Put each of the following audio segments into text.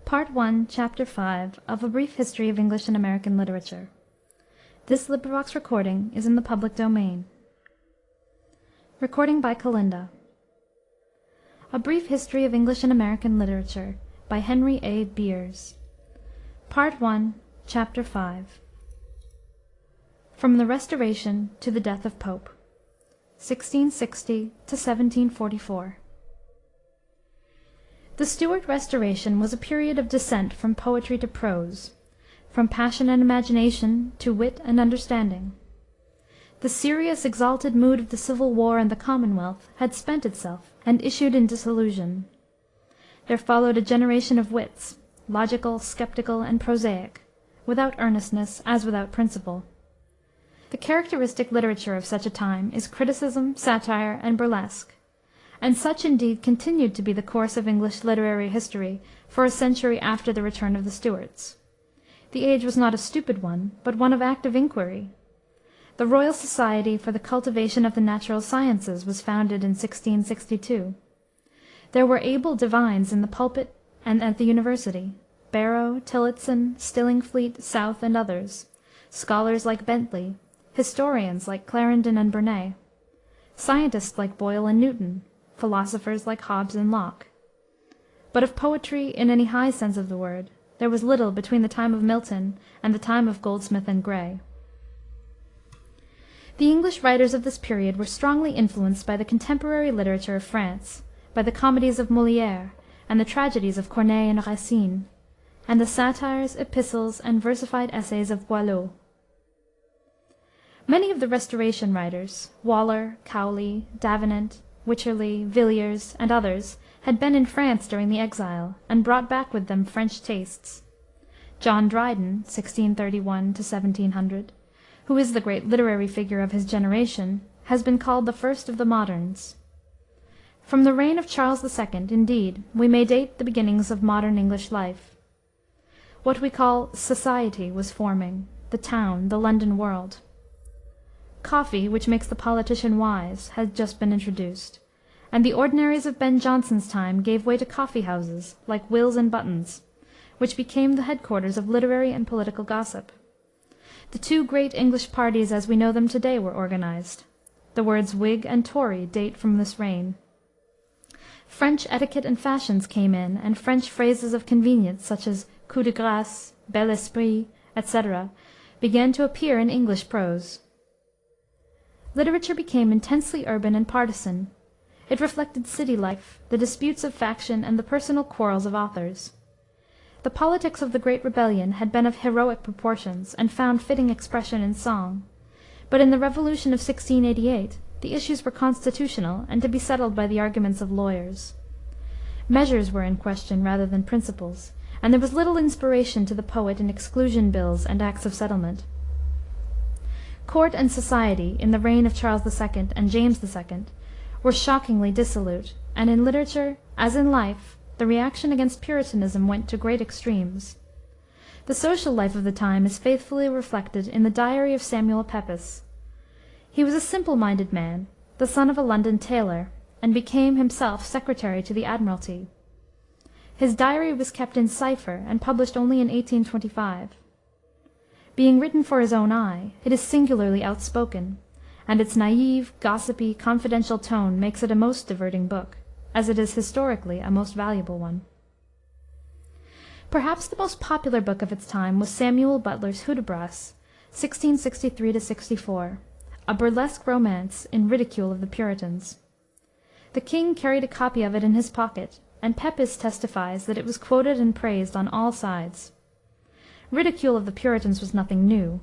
Part 1, Chapter 5 of A Brief History of English and American Literature. This recording is in the public domain. Recording by Kalinda. A Brief History of English and American Literature by Henry A. Beers. Part 1, Chapter 5. From the Restoration to the Death of Pope, 1660 to 1744. The Stuart Restoration was a period of descent from poetry to prose, from passion and imagination to wit and understanding. The serious, exalted mood of the Civil War and the Commonwealth had spent itself and issued in disillusion. There followed a generation of wits, logical, skeptical, and prosaic, without earnestness as without principle. The characteristic literature of such a time is criticism, satire, and burlesque, and such indeed continued to be the course of English literary history for a century after the return of the Stuarts. The age was not a stupid one, but one of active inquiry. The Royal Society for the Cultivation of the Natural Sciences was founded in 1662. There were able divines in the pulpit and at the university, Barrow, Tillotson, Stillingfleet, South, and others, scholars like Bentley, historians like Clarendon and Burnet, scientists like Boyle and Newton, philosophers like Hobbes and Locke. But of poetry, in any high sense of the word, there was little between the time of Milton and the time of Goldsmith and Gray. The English writers of this period were strongly influenced by the contemporary literature of France, by the comedies of Molière and the tragedies of Corneille and Racine, and the satires, epistles, and versified essays of Boileau. Many of the Restoration writers, Waller, Cowley, Davenant, Wycherley, Villiers, and others, had been in France during the exile, and brought back with them French tastes. John Dryden (1631 1700), who is the great literary figure of his generation, has been called the first of the moderns. From the reign of Charles II, indeed, we may date the beginnings of modern English life. What we call "society" was forming, the town, the London world. Coffee, which makes the politician wise, had just been introduced, and the ordinaries of Ben Jonson's time gave way to coffee-houses, like Will's and Button's, which became the headquarters of literary and political gossip. The two great English parties as we know them to-day were organized. The words Whig and Tory date from this reign. French etiquette and fashions came in, and French phrases of convenience, such as coup de grâce, bel esprit, etc., began to appear in English prose. Literature became intensely urban and partisan. It reflected city life, the disputes of faction, and the personal quarrels of authors. The politics of the Great Rebellion had been of heroic proportions, and found fitting expression in song. But in the Revolution of 1688 the issues were constitutional, and to be settled by the arguments of lawyers. Measures were in question rather than principles, and there was little inspiration to the poet in exclusion bills and acts of settlement. Court and society, in the reign of Charles II and James II, were shockingly dissolute, and in literature, as in life, the reaction against Puritanism went to great extremes. The social life of the time is faithfully reflected in the diary of Samuel Pepys. He was a simple-minded man, the son of a London tailor, and became himself secretary to the Admiralty. His diary was kept in cipher and published only in 1825. Being written for his own eye, it is singularly outspoken, and its naive, gossipy, confidential tone makes it a most diverting book, as it is historically a most valuable one. Perhaps the most popular book of its time was Samuel Butler's Hudibras, 1663-64, a burlesque romance in ridicule of the Puritans. The king carried a copy of it in his pocket, and Pepys testifies that it was quoted and praised on all sides. Ridicule of the Puritans was nothing new.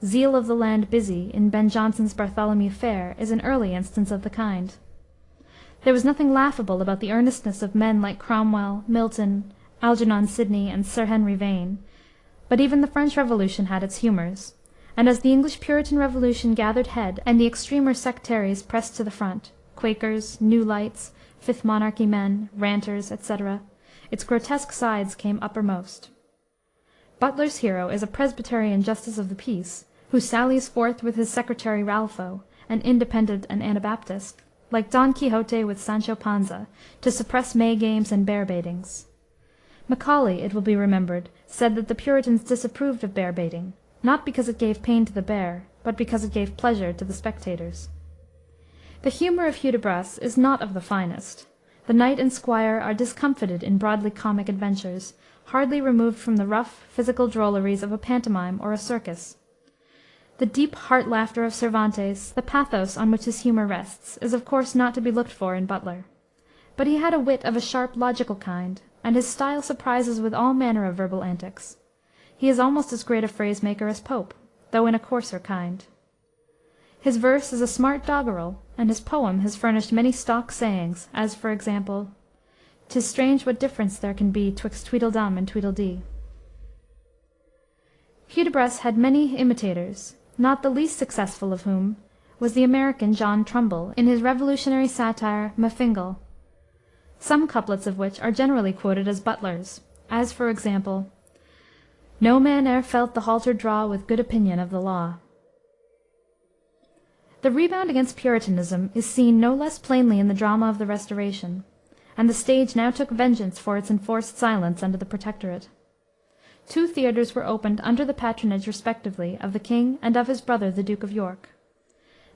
Zeal of the land busy, in Ben Jonson's Bartholomew Fair, is an early instance of the kind. There was nothing laughable about the earnestness of men like Cromwell, Milton, Algernon Sidney, and Sir Henry Vane, but even the French Revolution had its humors, and as the English Puritan Revolution gathered head, and the extremer sectaries pressed to the front, Quakers, New Lights, Fifth Monarchy men, ranters, etc., its grotesque sides came uppermost. Butler's hero is a Presbyterian justice of the peace, who sallies forth with his secretary Ralpho, an Independent and Anabaptist, like Don Quixote with Sancho Panza, to suppress May games and bear baitings. Macaulay, it will be remembered, said that the Puritans disapproved of bear-baiting, not because it gave pain to the bear, but because it gave pleasure to the spectators. The humor of Hudibras is not of the finest. The knight and squire are discomfited in broadly comic adventures, hardly removed from the rough, physical drolleries of a pantomime or a circus. The deep heart-laughter of Cervantes, the pathos on which his humor rests, is of course not to be looked for in Butler. But he had a wit of a sharp, logical kind, and his style surprises with all manner of verbal antics. He is almost as great a phrase-maker as Pope, though in a coarser kind. His verse is a smart doggerel, and his poem has furnished many stock sayings, as, for example, "'Tis strange what difference there can be 'twixt Tweedledum and Tweedledee." Hudibras had many imitators, not the least successful of whom was the American John Trumbull, in his revolutionary satire, M'Fingal, some couplets of which are generally quoted as Butler's, as, for example, "No man e'er felt the halter draw with good opinion of the law." The rebound against Puritanism is seen no less plainly in the drama of the Restoration, and the stage now took vengeance for its enforced silence under the Protectorate. Two theaters were opened under the patronage, respectively, of the king and of his brother, the Duke of York.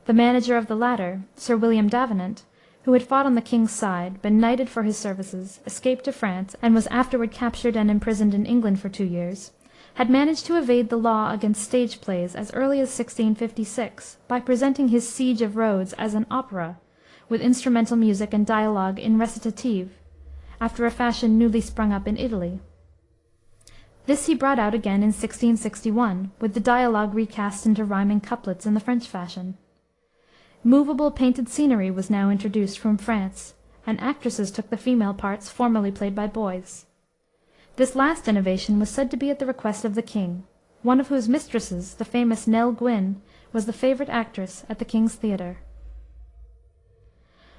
The manager of the latter, Sir William Davenant, who had fought on the king's side, been knighted for his services, escaped to France, and was afterward captured and imprisoned in England for 2 years, had managed to evade the law against stage plays as early as 1656 by presenting his Siege of Rhodes as an opera, with instrumental music and dialogue in recitative, after a fashion newly sprung up in Italy. This he brought out again in 1661, with the dialogue recast into rhyming couplets in the French fashion. Movable painted scenery was now introduced from France, and actresses took the female parts formerly played by boys. This last innovation was said to be at the request of the king, one of whose mistresses, the famous Nell Gwynn, was the favorite actress at the King's Theater.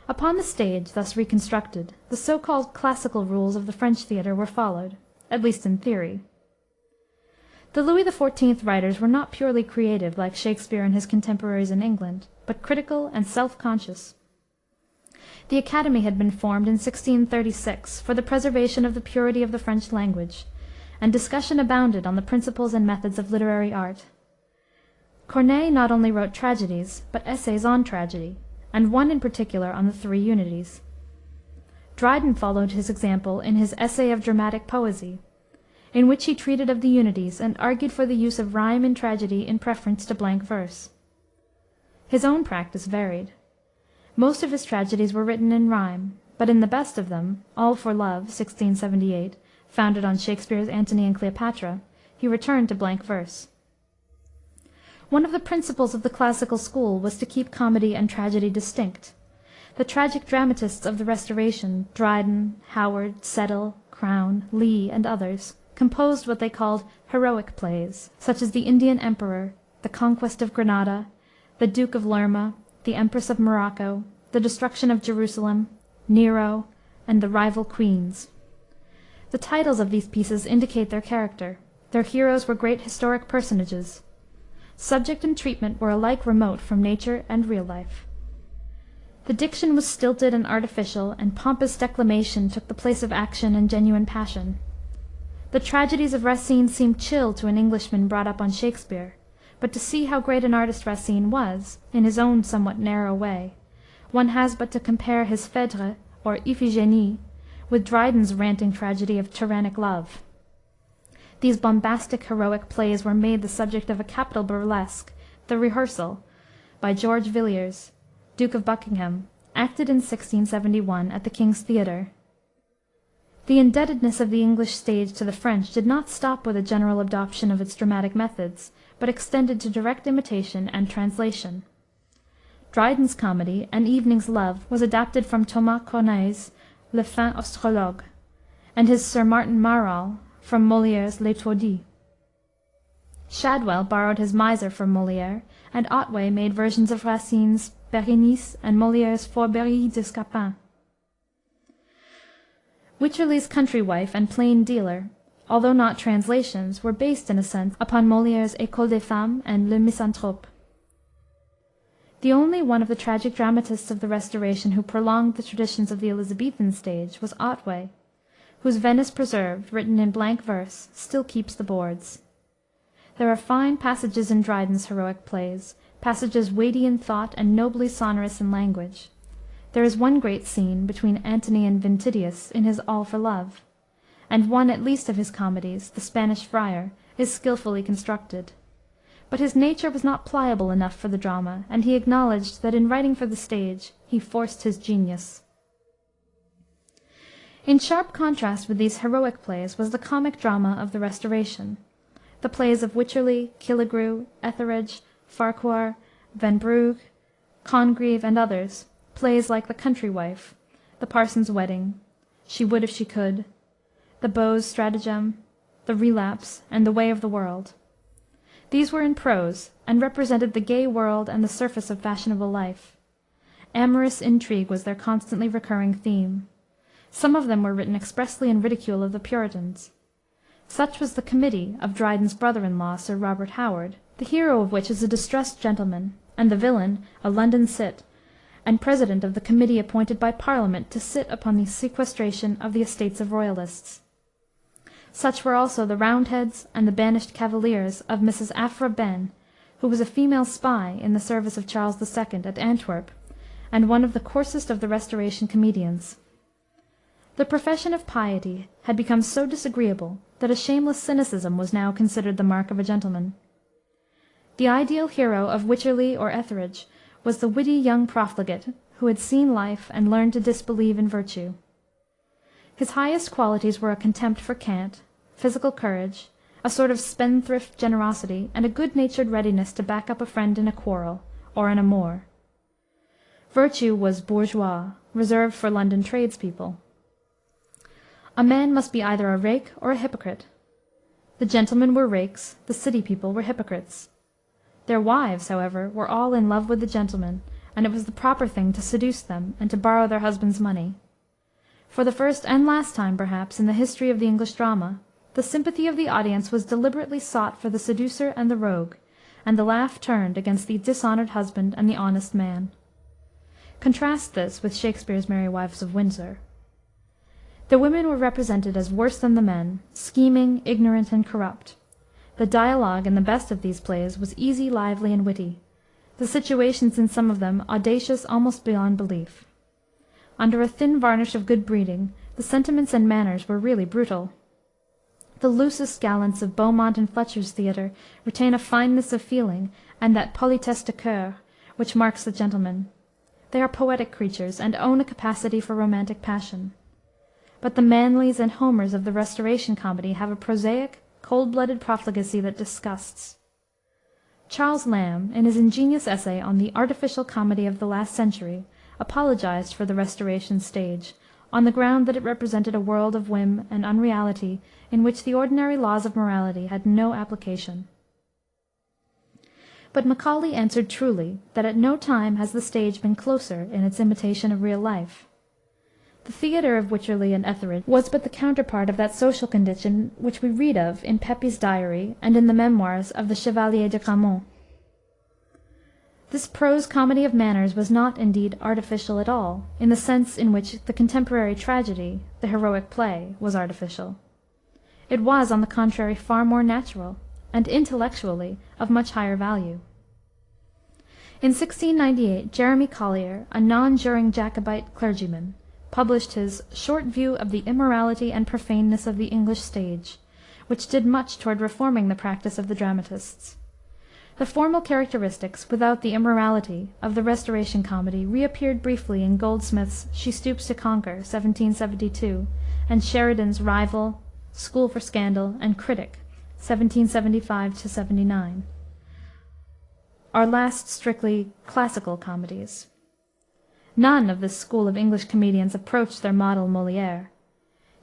Upon the stage, thus reconstructed, the so-called classical rules of the French theater were followed, at least in theory. The Louis XIV writers were not purely creative, like Shakspere and his contemporaries in England, but critical and self-conscious. The Academy had been formed in 1636 for the preservation of the purity of the French language, and discussion abounded on the principles and methods of literary art. Corneille not only wrote tragedies, but essays on tragedy, and one in particular on the three unities. Dryden followed his example in his Essay of Dramatic Poesy, in which he treated of the unities and argued for the use of rhyme in tragedy in preference to blank verse. His own practice varied. Most of his tragedies were written in rhyme, but in the best of them, All for Love, 1678, founded on Shakspere's Antony and Cleopatra, he returned to blank verse. One of the principles of the classical school was to keep comedy and tragedy distinct. The tragic dramatists of the Restoration, Dryden, Howard, Settle, Crowne, Lee, and others, composed what they called heroic plays, such as The Indian Emperor, The Conquest of Granada, The Duke of Lerma, The Empress of Morocco, The Destruction of Jerusalem, Nero, and The Rival Queens. The titles of these pieces indicate their character. Their heroes were great historic personages. Subject and treatment were alike remote from nature and real life. The diction was stilted and artificial, and pompous declamation took the place of action and genuine passion. The tragedies of Racine seemed chill to an Englishman brought up on Shakspere, but to see how great an artist Racine was, in his own somewhat narrow way, one has but to compare his Phèdre, or Iphigénie, with Dryden's ranting tragedy of Tyrannic Love. These bombastic, heroic plays were made the subject of a capital burlesque, The Rehearsal, by George Villiers, Duke of Buckingham, acted in 1671 at the King's Theatre. The indebtedness of the English stage to the French did not stop with a general adoption of its dramatic methods, but extended to direct imitation and translation. Dryden's comedy, An Evening's Love, was adapted from Thomas Corneille's Le Fin Astrologue, and his Sir Martin Marall from Molière's L'Étourdi. Shadwell borrowed his Miser from Molière, and Otway made versions of Racine's Bérénice and Molière's Fourberie de Scapin. Wycherley's Country Wife and Plain Dealer, although not translations, were based, in a sense, upon Molière's École des Femmes and Le Misanthrope. The only one of the tragic dramatists of the Restoration who prolonged the traditions of the Elizabethan stage was Otway, whose Venice Preserved, written in blank verse, still keeps the boards. There are fine passages in Dryden's heroic plays, passages weighty in thought and nobly sonorous in language. There is one great scene between Antony and Ventidius in his All for Love, and one at least of his comedies, The Spanish Friar, is skillfully constructed. But his nature was not pliable enough for the drama, and he acknowledged that in writing for the stage he forced his genius. In sharp contrast with these heroic plays was the comic drama of the Restoration. The plays of Wycherley, Killigrew, Etheredge, Farquhar, Van Brugh, Congreve, and others, plays like The Country Wife, The Parson's Wedding, She Would If She Could, The Beaux' Stratagem, The Relapse, and The Way of the World. These were in prose, and represented the gay world and the surface of fashionable life. Amorous intrigue was their constantly recurring theme. Some of them were written expressly in ridicule of the Puritans. Such was the Committee of Dryden's brother-in-law, Sir Robert Howard, the hero of which is a distressed gentleman, and the villain a London cit, and president of the committee appointed by Parliament to sit upon the sequestration of the estates of royalists. Such were also the Roundheads and the banished cavaliers of Mrs. Aphra Behn, who was a female spy in the service of Charles II. At Antwerp, and one of the coarsest of the Restoration comedians. The profession of piety had become so disagreeable that a shameless cynicism was now considered the mark of a gentleman. The ideal hero of Wycherley or Etheredge was the witty young profligate who had seen life and learned to disbelieve in virtue. His highest qualities were a contempt for cant, physical courage, a sort of spendthrift generosity, and a good-natured readiness to back up a friend in a quarrel, or an amour. Virtue was bourgeois, reserved for London tradespeople. A man must be either a rake or a hypocrite. The gentlemen were rakes, the city people were hypocrites. Their wives, however, were all in love with the gentlemen, and it was the proper thing to seduce them, and to borrow their husbands' money. For the first and last time, perhaps, in the history of the English drama, the sympathy of the audience was deliberately sought for the seducer and the rogue, and the laugh turned against the dishonored husband and the honest man. Contrast this with Shakspere's Merry Wives of Windsor. The women were represented as worse than the men, scheming, ignorant, and corrupt. The dialogue in the best of these plays was easy, lively, and witty, the situations in some of them audacious almost beyond belief. Under a thin varnish of good breeding, the sentiments and manners were really brutal. The loosest gallants of Beaumont and Fletcher's theatre retain a fineness of feeling and that politesse de coeur which marks the gentleman. They are poetic creatures, and own a capacity for romantic passion. But the Manleys and Homers of the Restoration comedy have a prosaic, cold-blooded profligacy that disgusts. Charles Lamb, in his ingenious essay on the Artificial Comedy of the Last Century, apologized for the Restoration stage, on the ground that it represented a world of whim and unreality in which the ordinary laws of morality had no application. But Macaulay answered truly that at no time has the stage been closer in its imitation of real life. The theatre of Wycherley and Etheredge was but the counterpart of that social condition which we read of in Pepys's Diary and in the memoirs of the Chevalier de Grammont. This prose comedy of manners was not, indeed, artificial at all, in the sense in which the contemporary tragedy, the heroic play, was artificial. It was, on the contrary, far more natural, and intellectually of much higher value. In 1698 Jeremy Collier, a non-juring Jacobite clergyman, published his Short View of the Immorality and Profaneness of the English Stage, which did much toward reforming the practice of the dramatists. The formal characteristics, without the immorality, of the Restoration comedy reappeared briefly in Goldsmith's She Stoops to Conquer, 1772, and Sheridan's Rival, School for Scandal, and Critic, 1775–79, our last strictly classical comedies. None of this school of English comedians approached their model Molière.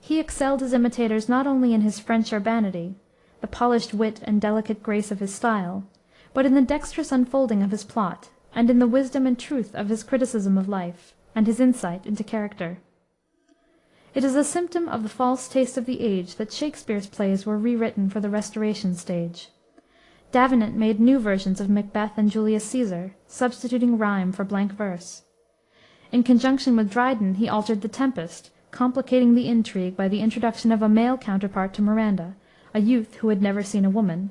He excelled his imitators not only in his French urbanity, the polished wit and delicate grace of his style, but in the dexterous unfolding of his plot, and in the wisdom and truth of his criticism of life, and his insight into character. It is a symptom of the false taste of the age that Shakspere's plays were rewritten for the Restoration stage. Davenant made new versions of Macbeth and Julius Caesar, substituting rhyme for blank verse. In conjunction with Dryden he altered the Tempest, complicating the intrigue by the introduction of a male counterpart to Miranda, a youth who had never seen a woman.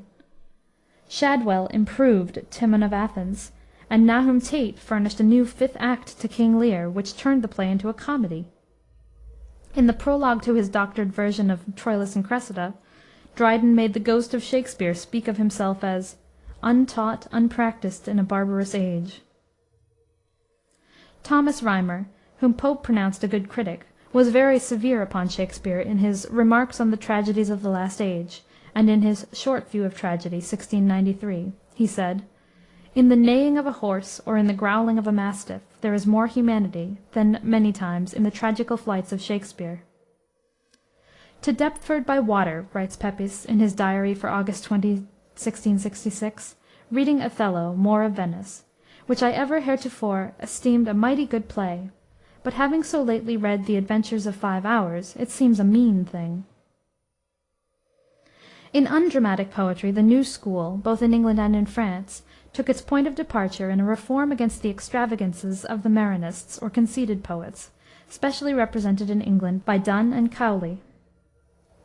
Shadwell improved Timon of Athens, and Nahum Tate furnished a new fifth act to King Lear, which turned the play into a comedy. In the prologue to his doctored version of Troilus and Cressida, Dryden made the ghost of Shakspere speak of himself as untaught, unpractised in a barbarous age. Thomas Rymer, whom Pope pronounced a good critic, was very severe upon Shakspere in his Remarks on the Tragedies of the Last Age, and in his Short View of Tragedy, 1693, he said, "In the neighing of a horse or in the growling of a mastiff there is more humanity than, many times, in the tragical flights of Shakspere." "To Deptford by water," writes Pepys, in his diary for August 20, 1666, "reading Othello, Moor of Venice, which I ever heretofore esteemed a mighty good play, but having so lately read the Adventures of 5 Hours, it seems a mean thing." In undramatic poetry the new school, both in England and in France, took its point of departure in a reform against the extravagances of the Marinists, or conceited poets, specially represented in England by Donne and Cowley.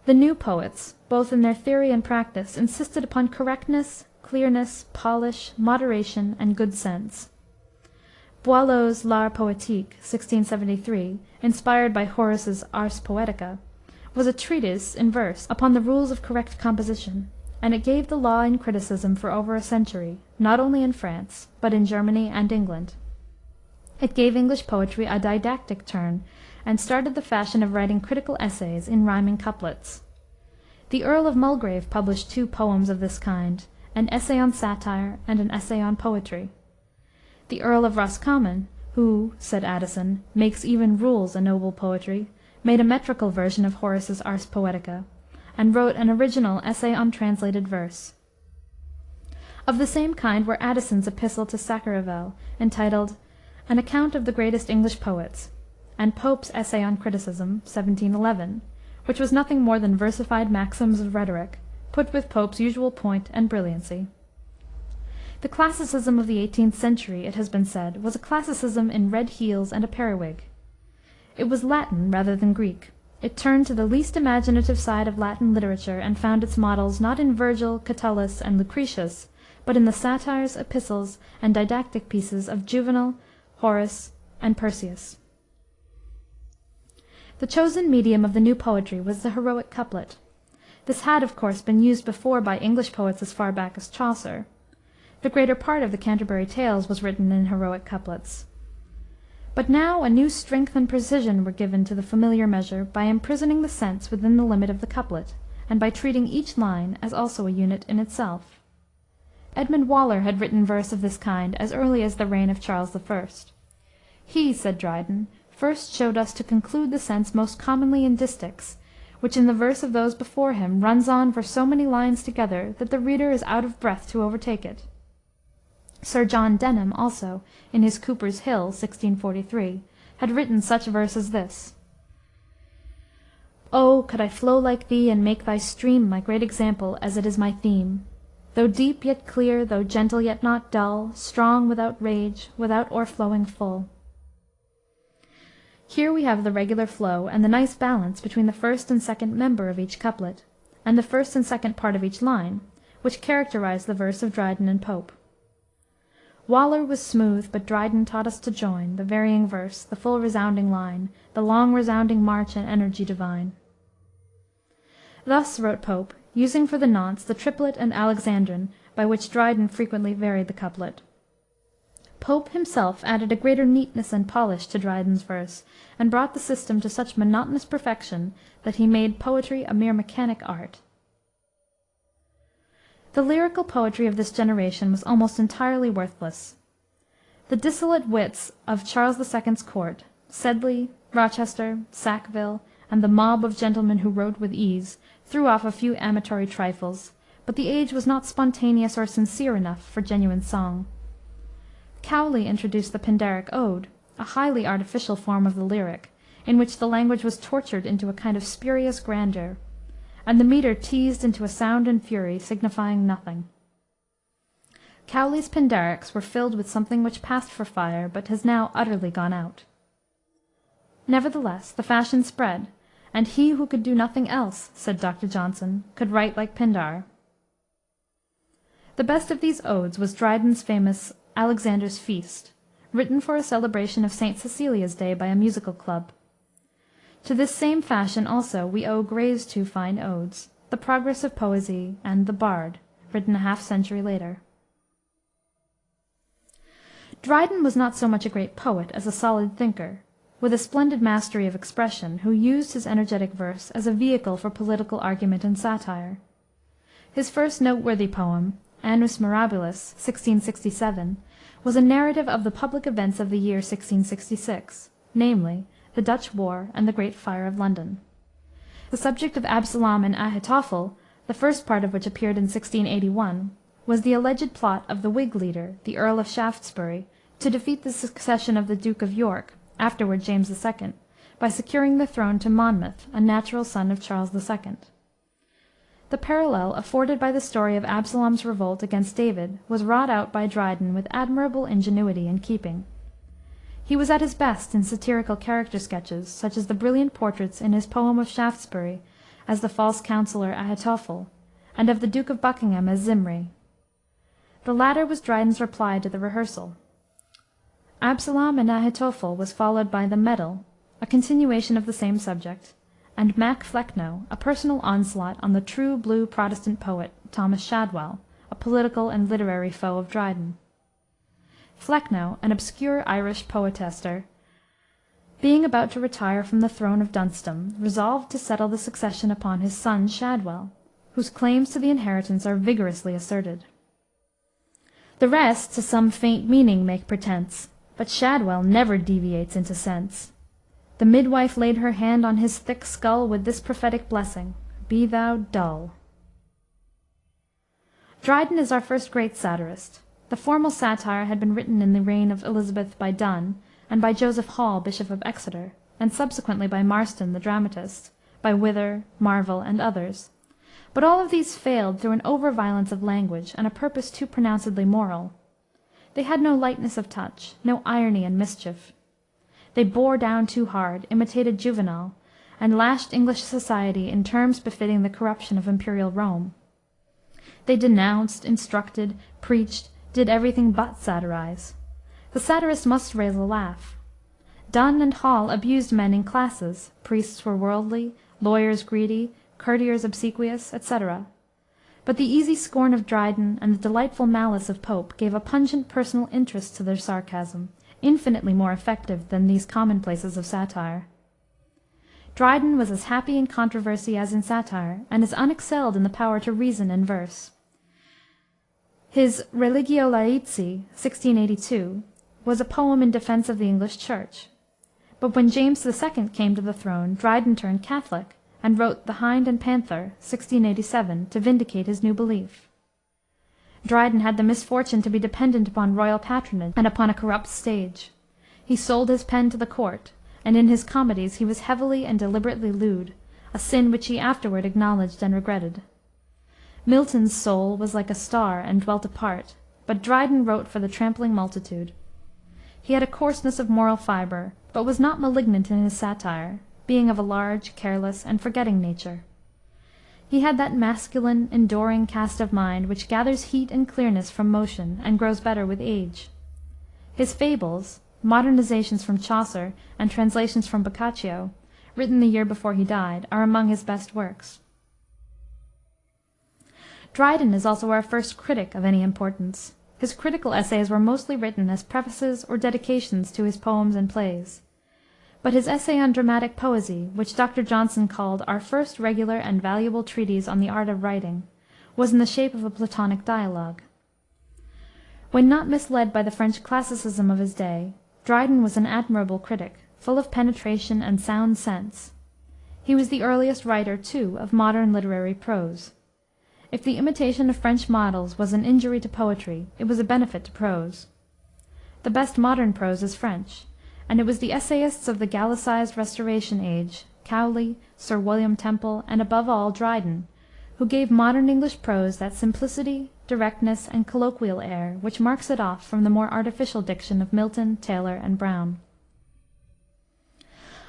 The new poets, both in their theory and practice, insisted upon correctness, clearness, polish, moderation, and good sense. Boileau's L'Art Poétique, 1673, inspired by Horace's Ars Poetica, was a treatise in verse upon the rules of correct composition, and it gave the law in criticism for over a century, not only in France, but in Germany and England. It gave English poetry a didactic turn, and started the fashion of writing critical essays in rhyming couplets. The Earl of Mulgrave published 2 poems of this kind, an Essay on Satire and an Essay on Poetry. The Earl of Roscommon, who, said Addison, makes even rules a noble poetry, made a metrical version of Horace's Ars Poetica, and wrote an original Essay on Translated Verse. Of the same kind were Addison's Epistle to Sacheverell, entitled An Account of the Greatest English Poets, and Pope's Essay on Criticism, 1711, which was nothing more than versified maxims of rhetoric, put with Pope's usual point and brilliancy. The classicism of the 18th century, it has been said, was a classicism in red heels and a periwig. It was Latin rather than Greek. It turned to the least imaginative side of Latin literature, and found its models not in Virgil, Catullus, and Lucretius, but in the satires, epistles, and didactic pieces of Juvenal, Horace, and Persius. The chosen medium of the new poetry was the heroic couplet. This had, of course, been used before by English poets as far back as Chaucer. The greater part of the Canterbury Tales was written in heroic couplets. But now a new strength and precision were given to the familiar measure by imprisoning the sense within the limit of the couplet, and by treating each line as also a unit in itself. Edmund Waller had written verse of this kind as early as the reign of Charles I. He, said Dryden, first showed us to conclude the sense most commonly in distichs, which in the verse of those before him runs on for so many lines together that the reader is out of breath to overtake it. Sir John Denham, also, in his Cooper's Hill, 1643, had written such verse as this: "O, could I flow like thee, and make thy stream my great example, as it is my theme! Though deep, yet clear, though gentle, yet not dull, strong without rage, without o'erflowing full." Here we have the regular flow and the nice balance between the first and second member of each couplet, and the first and second part of each line, which characterize the verse of Dryden and Pope. Waller was smooth, but Dryden taught us to join the varying verse, the full resounding line, the long resounding march and energy divine. Thus wrote Pope, using for the nonce the triplet and alexandrine, by which Dryden frequently varied the couplet. Pope himself added a greater neatness and polish to Dryden's verse, and brought the system to such monotonous perfection that he made poetry a mere mechanic art. The lyrical poetry of this generation was almost entirely worthless. The dissolute wits of Charles II.'s court, Sedley, Rochester, Sackville, and the mob of gentlemen who wrote with ease, threw off a few amatory trifles, but the age was not spontaneous or sincere enough for genuine song. Cowley introduced the Pindaric ode, a highly artificial form of the lyric, in which the language was tortured into a kind of spurious grandeur, and the meter teased into a sound and fury signifying nothing. Cowley's Pindarics were filled with something which passed for fire, but has now utterly gone out. Nevertheless, the fashion spread, and he who could do nothing else, said Dr. Johnson, could write like Pindar. The best of these odes was Dryden's famous Alexander's Feast, written for a celebration of St. Cecilia's Day by a musical club. To this same fashion also we owe Gray's two fine odes, The Progress of Poesy and The Bard, written a half-century later. Dryden was not so much a great poet as a solid thinker, with a splendid mastery of expression, who used his energetic verse as a vehicle for political argument and satire. His first noteworthy poem, Annus Mirabilis, 1667, was a narrative of the public events of the year 1666, namely, the Dutch War and the Great Fire of London. The subject of Absalom and Ahitophel, the first part of which appeared in 1681, was the alleged plot of the Whig leader, the Earl of Shaftesbury, to defeat the succession of the Duke of York, afterward James II., by securing the throne to Monmouth, a natural son of Charles II. The parallel afforded by the story of Absalom's revolt against David was wrought out by Dryden with admirable ingenuity and keeping. He was at his best in satirical character sketches, such as the brilliant portraits in his poem of Shaftesbury as the false counsellor Ahitophel, and of the Duke of Buckingham as Zimri. The latter was Dryden's reply to the rehearsal. Absalom and Ahitophel was followed by The Medal, a continuation of the same subject, and Mac Flecknoe, a personal onslaught on the true blue Protestant poet, Thomas Shadwell, a political and literary foe of Dryden. Flecknoe, an obscure Irish poetaster, being about to retire from the throne of Duncedom, resolved to settle the succession upon his son Shadwell, whose claims to the inheritance are vigorously asserted. The rest to some faint meaning make pretence, but Shadwell never deviates into sense. The midwife laid her hand on his thick skull with this prophetic blessing, "Be thou dull." Dryden is our first great satirist. The formal satire had been written in the reign of Elizabeth by Donne, and by Joseph Hall, Bishop of Exeter, and subsequently by Marston, the dramatist, by Wither, Marvell, and others. But all of these failed through an over-violence of language and a purpose too pronouncedly moral. They had no lightness of touch, no irony and mischief. They bore down too hard, imitated Juvenal, and lashed English society in terms befitting the corruption of imperial Rome. They denounced, instructed, preached, did everything but satirize. The satirist must raise a laugh. Donne and Hall abused men in classes. Priests were worldly, lawyers greedy, courtiers obsequious, etc. But the easy scorn of Dryden and the delightful malice of Pope gave a pungent personal interest to their sarcasm, infinitely more effective than these commonplaces of satire. Dryden was as happy in controversy as in satire, and as unexcelled in the power to reason in verse. His Religio Laici, 1682, was a poem in defense of the English Church. But when James II. Came to the throne, Dryden turned Catholic, and wrote The Hind and Panther, 1687, to vindicate his new belief. Dryden had the misfortune to be dependent upon royal patronage and upon a corrupt stage. He sold his pen to the court, and in his comedies he was heavily and deliberately lewd, a sin which he afterward acknowledged and regretted. Milton's soul was like a star and dwelt apart, but Dryden wrote for the trampling multitude. He had a coarseness of moral fibre, but was not malignant in his satire, being of a large, careless, and forgetting nature. He had that masculine, enduring cast of mind which gathers heat and clearness from motion, and grows better with age. His fables, modernizations from Chaucer and translations from Boccaccio, written the year before he died, are among his best works. Dryden is also our first critic of any importance. His critical essays were mostly written as prefaces or dedications to his poems and plays. But his essay on dramatic poesy, which Dr. Johnson called our first regular and valuable treatise on the art of writing, was in the shape of a Platonic dialogue. When not misled by the French classicism of his day, Dryden was an admirable critic, full of penetration and sound sense. He was the earliest writer, too, of modern literary prose. If the imitation of French models was an injury to poetry, it was a benefit to prose. The best modern prose is French, and it was the essayists of the Gallicized Restoration age, Cowley, Sir William Temple, and above all Dryden, who gave modern English prose that simplicity, directness, and colloquial air which marks it off from the more artificial diction of Milton, Taylor, and Browne.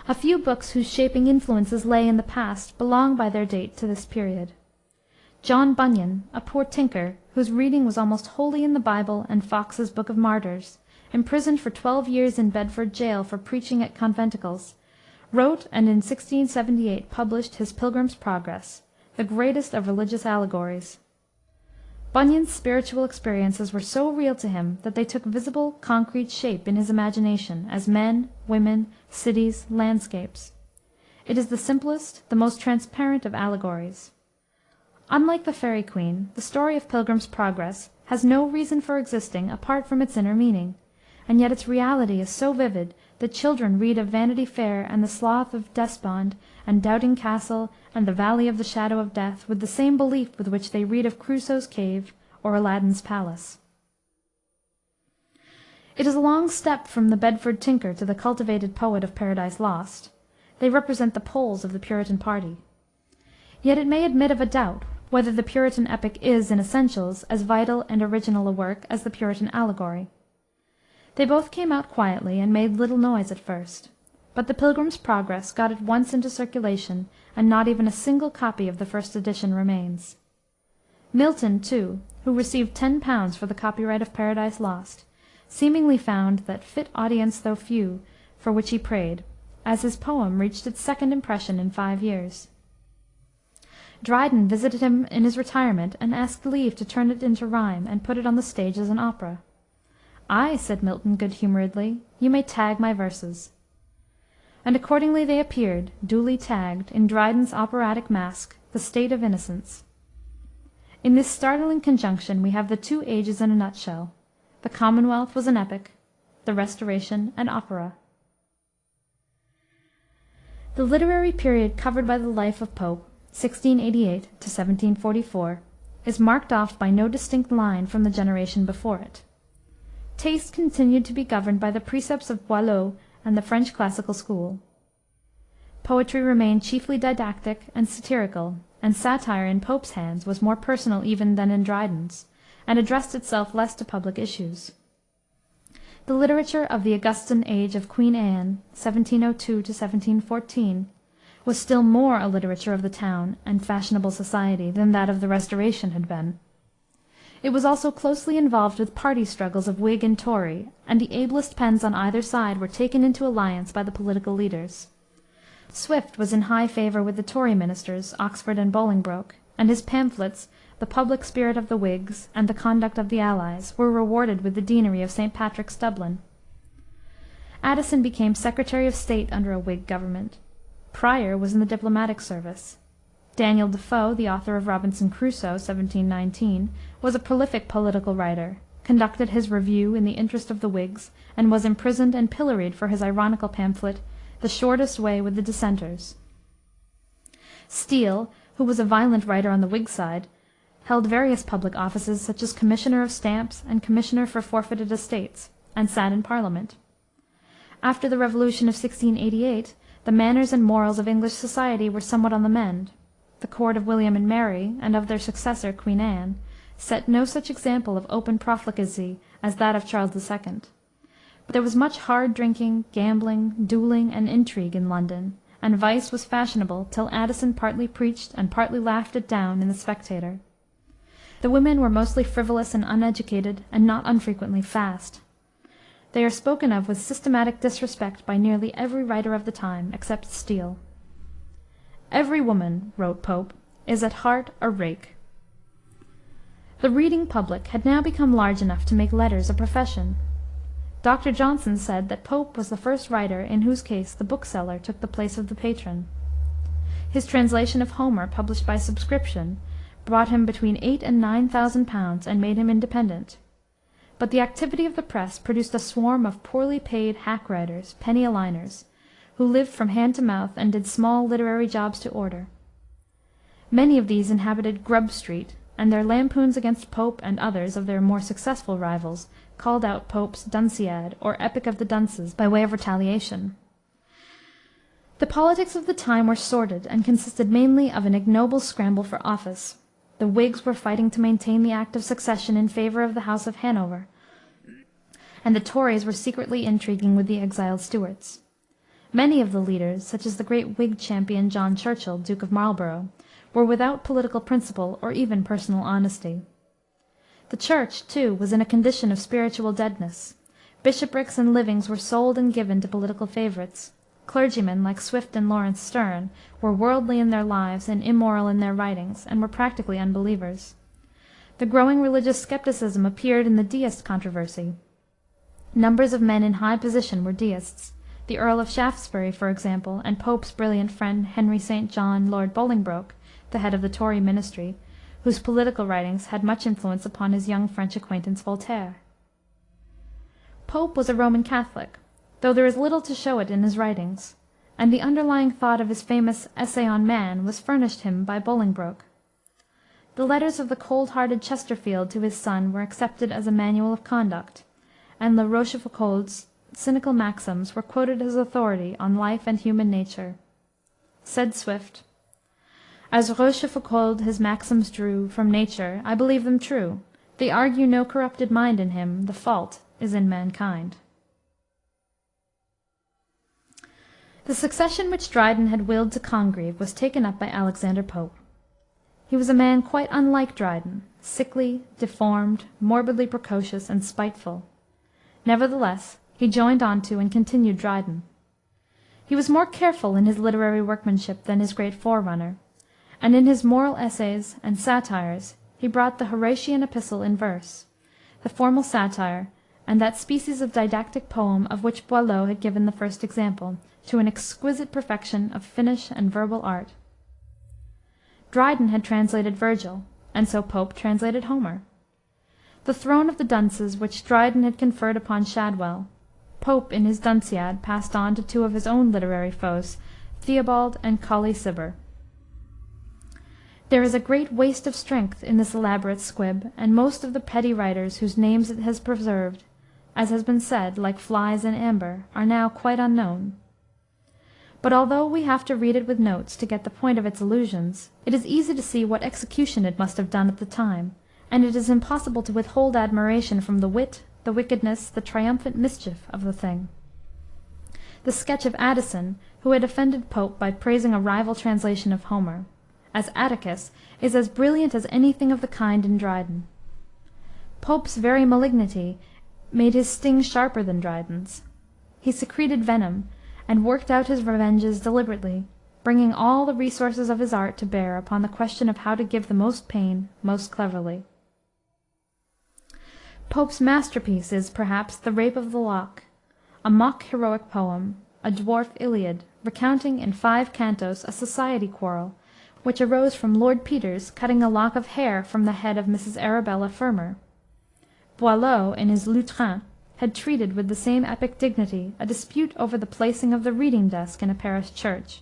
A few books whose shaping influences lay in the past belong by their date to this period. John Bunyan, a poor tinker, whose reading was almost wholly in the Bible and Fox's Book of Martyrs, imprisoned for 12 years in Bedford jail for preaching at conventicles, wrote and in 1678 published his Pilgrim's Progress, the greatest of religious allegories. Bunyan's spiritual experiences were so real to him that they took visible, concrete shape in his imagination as men, women, cities, landscapes. It is the simplest, the most transparent of allegories. Unlike the Faery Queen, the story of Pilgrim's Progress has no reason for existing apart from its inner meaning, and yet its reality is so vivid that children read of Vanity Fair and the Slough of Despond and Doubting Castle and the Valley of the Shadow of Death with the same belief with which they read of Crusoe's cave or Aladdin's palace. It is a long step from the Bedford tinker to the cultivated poet of Paradise Lost. They represent the poles of the Puritan party. Yet it may admit of a doubt whether the Puritan epic is, in essentials, as vital and original a work as the Puritan allegory. They both came out quietly and made little noise at first, but the Pilgrim's Progress got at once into circulation, and not even a single copy of the first edition remains. Milton, too, who received £10 for the copyright of Paradise Lost, seemingly found that fit audience though few, for which he prayed, as his poem reached its second impression in 5 years. Dryden visited him in his retirement and asked leave to turn it into rhyme and put it on the stage as an opera. "Ay," said Milton, good-humoredly, "you may tag my verses." And accordingly they appeared, duly tagged, in Dryden's operatic masque, The State of Innocence. In this startling conjunction we have the two ages in a nutshell. The Commonwealth was an epic, the Restoration an opera. The literary period covered by the life of Pope, 1688 to 1744, is marked off by no distinct line from the generation before it. Taste continued to be governed by the precepts of Boileau and the French classical school. Poetry remained chiefly didactic and satirical, and satire in Pope's hands was more personal even than in Dryden's, and addressed itself less to public issues. The literature of the Augustan age of Queen Anne, 1702 to 1714, was still more a literature of the town and fashionable society than that of the Restoration had been. It was also closely involved with party struggles of Whig and Tory, and the ablest pens on either side were taken into alliance by the political leaders. Swift was in high favor with the Tory ministers, Oxford and Bolingbroke, and his pamphlets, The Public Spirit of the Whigs and The Conduct of the Allies, were rewarded with the deanery of St. Patrick's, Dublin. Addison became Secretary of State under a Whig government. Prior was in the diplomatic service. Daniel Defoe, the author of Robinson Crusoe, 1719, was a prolific political writer, conducted his review in the interest of the Whigs, and was imprisoned and pilloried for his ironical pamphlet, The Shortest Way with the Dissenters. Steele, who was a violent writer on the Whig side, held various public offices, such as Commissioner of Stamps and Commissioner for Forfeited Estates, and sat in Parliament. After the Revolution of 1688, the manners and morals of English society were somewhat on the mend. The court of William and Mary, and of their successor, Queen Anne, set no such example of open profligacy as that of Charles II. But there was much hard drinking, gambling, dueling, and intrigue in London, and vice was fashionable till Addison partly preached and partly laughed it down in the Spectator. The women were mostly frivolous and uneducated, and not unfrequently fast. They are spoken of with systematic disrespect by nearly every writer of the time, except Steele. "Every woman," wrote Pope, "is at heart a rake." The reading public had now become large enough to make letters a profession. Dr. Johnson said that Pope was the first writer in whose case the bookseller took the place of the patron. His translation of Homer, published by subscription, brought him between £8,000 and £9,000, and made him independent. But the activity of the press produced a swarm of poorly paid hack writers, penny-a-liners, who lived from hand to mouth and did small literary jobs to order. Many of these inhabited Grub Street, and their lampoons against Pope and others of their more successful rivals called out Pope's Dunciad, or Epic of the Dunces, by way of retaliation. The politics of the time were sordid, and consisted mainly of an ignoble scramble for office. The Whigs were fighting to maintain the Act of Succession in favor of the House of Hanover, and the Tories were secretly intriguing with the exiled Stuarts. Many of the leaders, such as the great Whig champion, John Churchill, Duke of Marlborough, were without political principle or even personal honesty. The Church, too, was in a condition of spiritual deadness. Bishoprics and livings were sold and given to political favorites. Clergymen, like Swift and Lawrence Sterne, were worldly in their lives and immoral in their writings, and were practically unbelievers. The growing religious skepticism appeared in the Deist controversy. Numbers of men in high position were Deists. The Earl of Shaftesbury, for example, and Pope's brilliant friend, Henry St. John, Lord Bolingbroke, the head of the Tory ministry, whose political writings had much influence upon his young French acquaintance Voltaire. Pope was a Roman Catholic, though there is little to show it in his writings, and the underlying thought of his famous Essay on Man was furnished him by Bolingbroke. The letters of the cold-hearted Chesterfield to his son were accepted as a manual of conduct, and La Rochefoucauld's cynical maxims were quoted as authority on life and human nature. Said Swift, "As Rochefoucauld his maxims drew From nature, I believe them true. They argue no corrupted mind in him, The fault is in mankind." The succession which Dryden had willed to Congreve was taken up by Alexander Pope. He was a man quite unlike Dryden, sickly, deformed, morbidly precocious, and spiteful. Nevertheless, he joined on to and continued Dryden. He was more careful in his literary workmanship than his great forerunner, and in his moral essays and satires he brought the Horatian epistle in verse, the formal satire, and that species of didactic poem of which Boileau had given the first example, to an exquisite perfection of finish and verbal art. Dryden had translated Virgil, and so Pope translated Homer. The throne of the dunces which Dryden had conferred upon Shadwell, Pope in his Dunciad passed on to two of his own literary foes, Theobald and Colley Cibber. There is a great waste of strength in this elaborate squib, and most of the petty writers whose names it has preserved, as has been said, like flies in amber, are now quite unknown. But although we have to read it with notes to get the point of its allusions, it is easy to see what execution it must have done at the time, and it is impossible to withhold admiration from the wit, the wickedness, the triumphant mischief of the thing. The sketch of Addison, who had offended Pope by praising a rival translation of Homer, as Atticus, is as brilliant as anything of the kind in Dryden. Pope's very malignity made his sting sharper than Dryden's. He secreted venom, and worked out his revenges deliberately, bringing all the resources of his art to bear upon the question of how to give the most pain most cleverly. Pope's masterpiece is, perhaps, The Rape of the Lock, a mock-heroic poem, a dwarf Iliad, recounting in 5 cantos a society quarrel, which arose from Lord Peters cutting a lock of hair from the head of Mrs. Arabella Fermor. Boileau, in his Lutrin, had treated with the same epic dignity a dispute over the placing of the reading-desk in a parish church.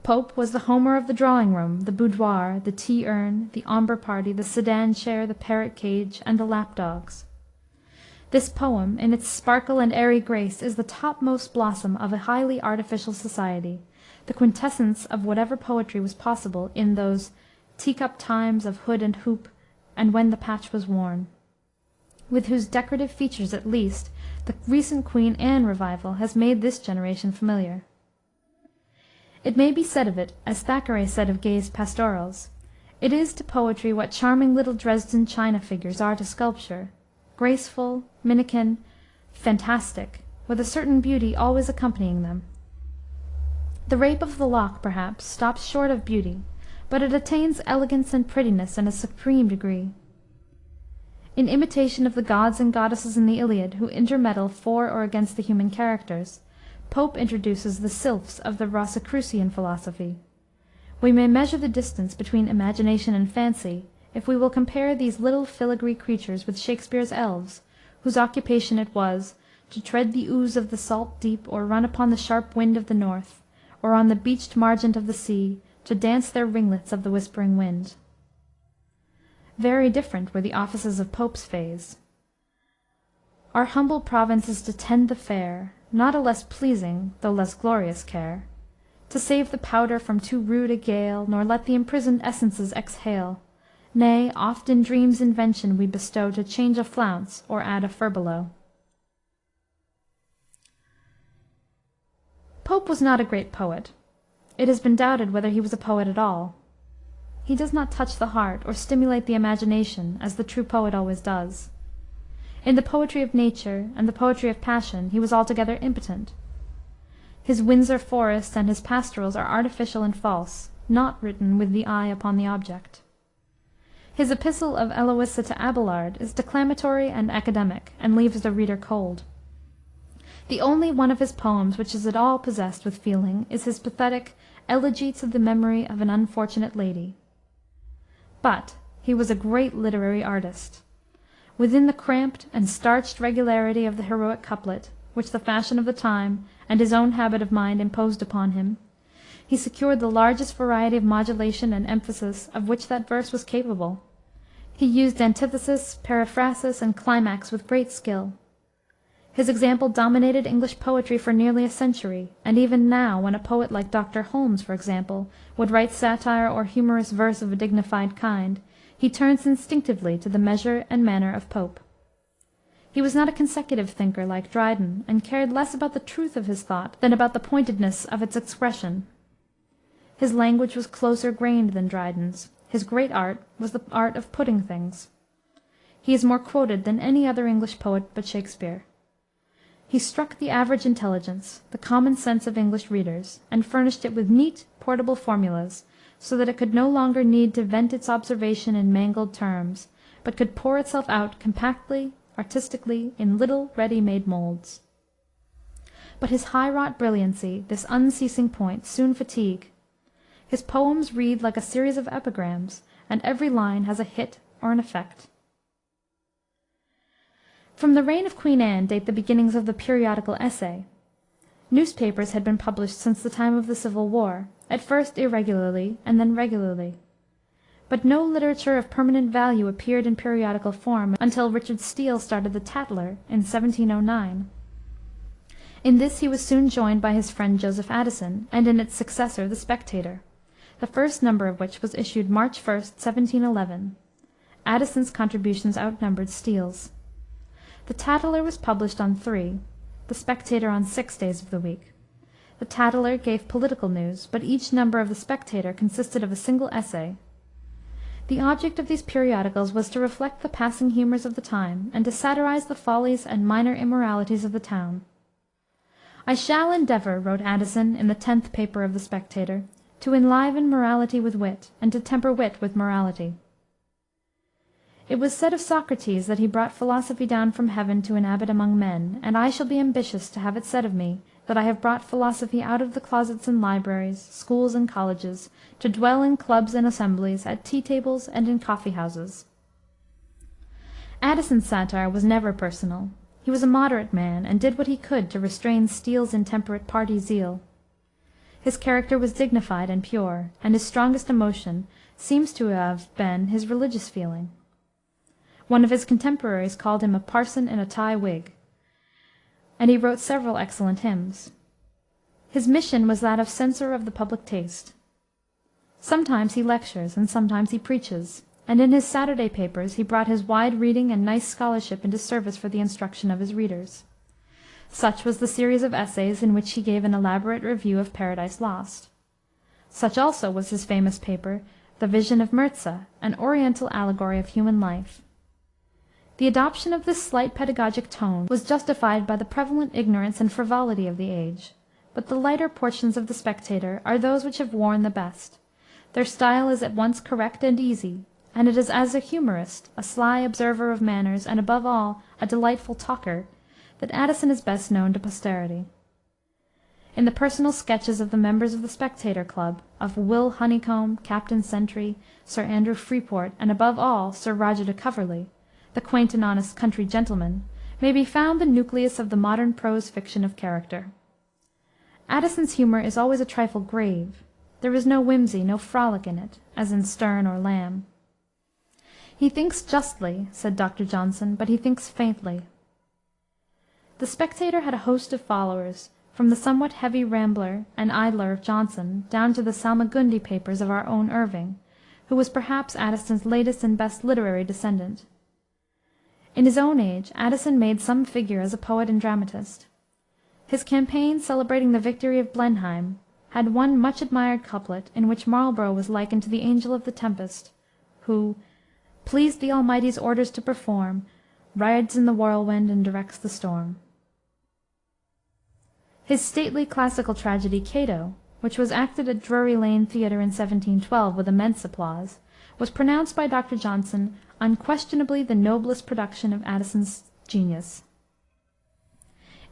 Pope was the Homer of the drawing-room, the boudoir, the tea-urn, the ombre party, the sedan-chair, the parrot-cage, and the lap-dogs. This poem, in its sparkle and airy grace, is the topmost blossom of a highly artificial society, the quintessence of whatever poetry was possible in those teacup times of hood and hoop, and when the patch was worn, with whose decorative features, at least, the recent Queen Anne revival has made this generation familiar. It may be said of it, as Thackeray said of Gay's pastorals, it is to poetry what charming little Dresden china figures are to sculpture, graceful, minikin, fantastic, with a certain beauty always accompanying them. The Rape of the Lock, perhaps, stops short of beauty, but it attains elegance and prettiness in a supreme degree. In imitation of the gods and goddesses in the Iliad, who intermeddle for or against the human characters, Pope introduces the sylphs of the Rosicrucian philosophy. We may measure the distance between imagination and fancy if we will compare these little filigree creatures with Shakspere's elves, whose occupation it was to tread the ooze of the salt deep, or run upon the sharp wind of the north, or on the beached margent of the sea, to dance their ringlets of the whispering wind. Very different were the offices of Pope's phase. Our humble province is to tend the fair, not a less pleasing, though less glorious care, to save the powder from too rude a gale, nor let the imprisoned essences exhale. Nay, oft in dreams invention we bestow to change a flounce, or add a furbelow. Pope was not a great poet. It has been doubted whether he was a poet at all. He does not touch the heart or stimulate the imagination, as the true poet always does. In the poetry of nature and the poetry of passion he was altogether impotent. His Windsor Forest and his pastorals are artificial and false, not written with the eye upon the object. His epistle of Eloisa to Abelard is declamatory and academic, and leaves the reader cold. The only one of his poems which is at all possessed with feeling is his pathetic Elegy to the Memory of an Unfortunate Lady. But he was a great literary artist. Within the cramped and starched regularity of the heroic couplet, which the fashion of the time and his own habit of mind imposed upon him, he secured the largest variety of modulation and emphasis of which that verse was capable. He used antithesis, periphrasis, and climax with great skill. His example dominated English poetry for nearly a century, and even now, when a poet like Dr. Holmes, for example, would write satire or humorous verse of a dignified kind, he turns instinctively to the measure and manner of Pope. He was not a consecutive thinker like Dryden, and cared less about the truth of his thought than about the pointedness of its expression. His language was closer grained than Dryden's. His great art was the art of putting things. He is more quoted than any other English poet but Shakspere. He struck the average intelligence, the common sense of English readers, and furnished it with neat, portable formulas, so that it could no longer need to vent its observation in mangled terms, but could pour itself out compactly, artistically, in little ready-made molds. But his high-wrought brilliancy, this unceasing point, soon fatigue. His poems read like a series of epigrams, and every line has a hit or an effect. From the reign of Queen Anne date the beginnings of the periodical essay. Newspapers had been published since the time of the Civil War, at first irregularly, and then regularly. But no literature of permanent value appeared in periodical form until Richard Steele started the Tatler in 1709. In this he was soon joined by his friend Joseph Addison, and in its successor the Spectator, the first number of which was issued March 1st, 1711. Addison's contributions outnumbered Steele's. The Tatler was published on 3, the Spectator on 6 days of the week. The Tatler gave political news, but each number of the Spectator consisted of a single essay. The object of these periodicals was to reflect the passing humors of the time, and to satirize the follies and minor immoralities of the town. "I shall endeavor," wrote Addison in the 10th paper of the Spectator, "to enliven morality with wit, and to temper wit with morality." It was said of Socrates that he brought philosophy down from heaven to inhabit among men, and I shall be ambitious to have it said of me that I have brought philosophy out of the closets and libraries, schools and colleges, to dwell in clubs and assemblies, at tea-tables and in coffee-houses. Addison's satire was never personal. He was a moderate man, and did what he could to restrain Steele's intemperate party zeal. His character was dignified and pure, and his strongest emotion seems to have been his religious feeling. One of his contemporaries called him a parson in a tie wig, and he wrote several excellent hymns. His mission was that of censor of the public taste. Sometimes he lectures, and sometimes he preaches, and in his Saturday papers he brought his wide reading and nice scholarship into service for the instruction of his readers. Such was the series of essays in which he gave an elaborate review of Paradise Lost. Such also was his famous paper, The Vision of Mirza, an oriental allegory of human life. The adoption of this slight pedagogic tone was justified by the prevalent ignorance and frivolity of the age, but the lighter portions of the Spectator are those which have worn the best. Their style is at once correct and easy, and it is as a humorist, a sly observer of manners, and above all, a delightful talker, that Addison is best known to posterity. In the personal sketches of the members of the Spectator Club, of Will Honeycomb, Captain Sentry, Sir Andrew Freeport, and above all, Sir Roger de Coverley, the quaint and honest country gentleman, may be found the nucleus of the modern prose fiction of character. Addison's humor is always a trifle grave. There is no whimsy, no frolic in it, as in Sterne or Lamb. "He thinks justly," said Dr. Johnson, "but he thinks faintly." The Spectator had a host of followers, from the somewhat heavy Rambler and Idler of Johnson down to the Salmagundi papers of our own Irving, who was perhaps Addison's latest and best literary descendant. In his own age Addison made some figure as a poet and dramatist. His campaign celebrating the victory of Blenheim had one much admired couplet in which Marlborough was likened to the angel of the tempest, who "pleased the Almighty's orders to perform, rides in the whirlwind and directs the storm." His stately classical tragedy, Cato, which was acted at Drury Lane Theatre in 1712 with immense applause, was pronounced by Dr. Johnson unquestionably the noblest production of Addison's genius.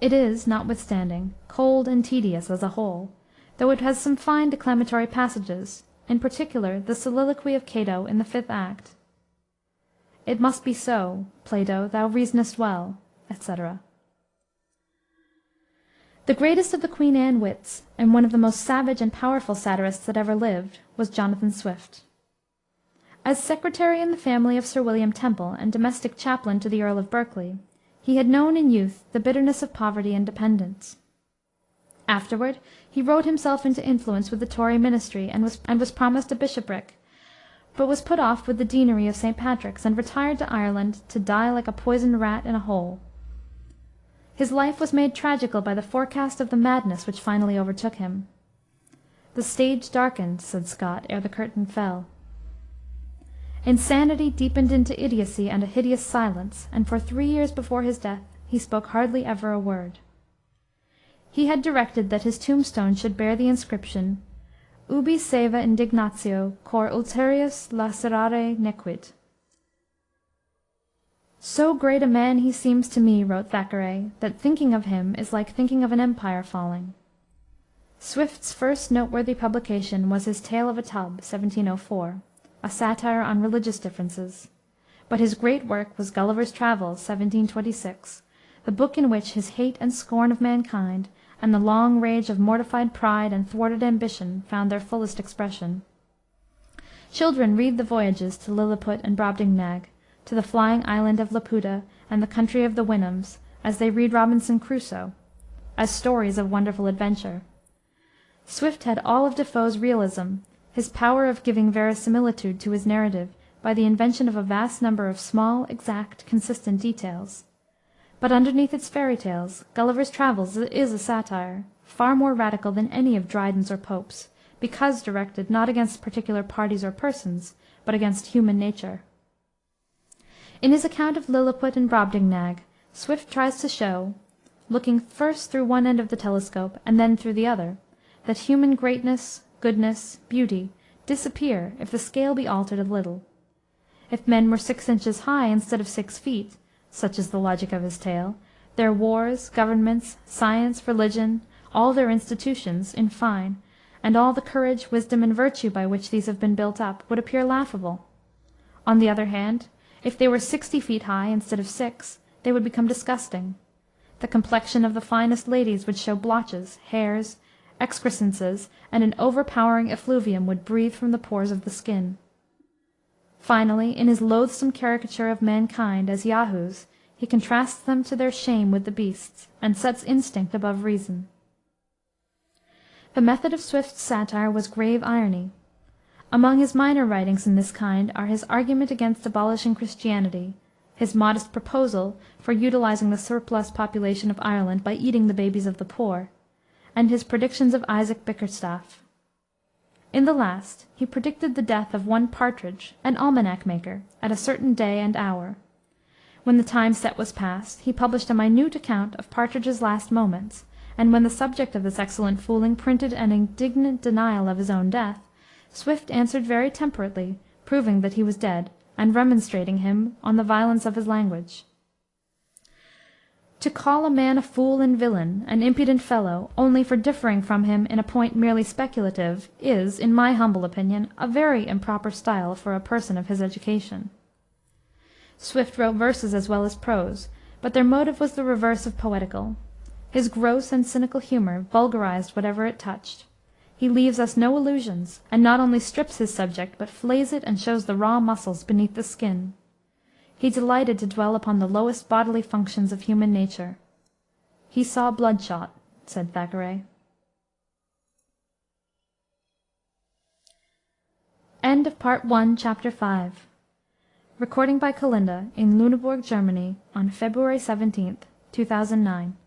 It is, notwithstanding, cold and tedious as a whole, though it has some fine declamatory passages, in particular the soliloquy of Cato in the fifth act. "It must be so, Plato, thou reasonest well," etc. The greatest of the Queen Anne wits, and one of the most savage and powerful satirists that ever lived, was Jonathan Swift. As secretary in the family of Sir William Temple and domestic chaplain to the Earl of Berkeley, he had known in youth the bitterness of poverty and dependence. Afterward he wrote himself into influence with the Tory ministry and was promised a bishopric, but was put off with the deanery of St. Patrick's, and retired to Ireland to die like a poisoned rat in a hole. His life was made tragical by the forecast of the madness which finally overtook him. "The stage darkened," said Scott, "ere the curtain fell." Insanity deepened into idiocy and a hideous silence, and for 3 years before his death he spoke hardly ever a word. He had directed that his tombstone should bear the inscription, Ubi seva indignatio cor ulterius lacerare nequit. "So great a man he seems to me," wrote Thackeray, "that thinking of him is like thinking of an empire falling." Swift's first noteworthy publication was his Tale of a Tub, 1704, a satire on religious differences, but his great work was Gulliver's Travels, 1726, the book in which his hate and scorn of mankind, and the long rage of mortified pride and thwarted ambition, found their fullest expression. Children read the voyages to Lilliput and Brobdingnag, to the flying island of Laputa and the country of the Houyhnhnms, as they read Robinson Crusoe, as stories of wonderful adventure. Swift had all of Defoe's realism, his power of giving verisimilitude to his narrative by the invention of a vast number of small, exact, consistent details. But underneath its fairy tales, Gulliver's Travels is a satire, far more radical than any of Dryden's or Pope's, because directed not against particular parties or persons, but against human nature. In his account of Lilliput and Brobdingnag, Swift tries to show, looking first through one end of the telescope and then through the other, that human greatness, goodness, beauty, disappear if the scale be altered a little. If men were 6 inches high instead of 6 feet, such is the logic of his tale, their wars, governments, science, religion, all their institutions, in fine, and all the courage, wisdom, and virtue by which these have been built up, would appear laughable. On the other hand, if they were 60 feet high instead of 6, they would become disgusting. The complexion of the finest ladies would show blotches, hairs, excrescences, and an overpowering effluvium would breathe from the pores of the skin. Finally, in his loathsome caricature of mankind as yahoos, he contrasts them to their shame with the beasts, and sets instinct above reason. The method of Swift's satire was grave irony. Among his minor writings in this kind are his argument against abolishing Christianity, his modest proposal for utilizing the surplus population of Ireland by eating the babies of the poor, and his predictions of Isaac Bickerstaff. In the last, he predicted the death of one Partridge, an almanac maker, at a certain day and hour. When the time set was past, he published a minute account of Partridge's last moments, and when the subject of this excellent fooling printed an indignant denial of his own death, Swift answered very temperately, proving that he was dead, and remonstrating him on the violence of his language. To call a man a fool and villain, an impudent fellow, only for differing from him in a point merely speculative, is, in my humble opinion, a very improper style for a person of his education. Swift wrote verses as well as prose, but their motive was the reverse of poetical. His gross and cynical humor vulgarized whatever it touched. He leaves us no illusions, and not only strips his subject, but flays it and shows the raw muscles beneath the skin. He delighted to dwell upon the lowest bodily functions of human nature. He saw bloodshot, said Thackeray. End of Part 1, Chapter 5. Recording by Kalinda in Lüneburg, Germany, on February 17th, 2009.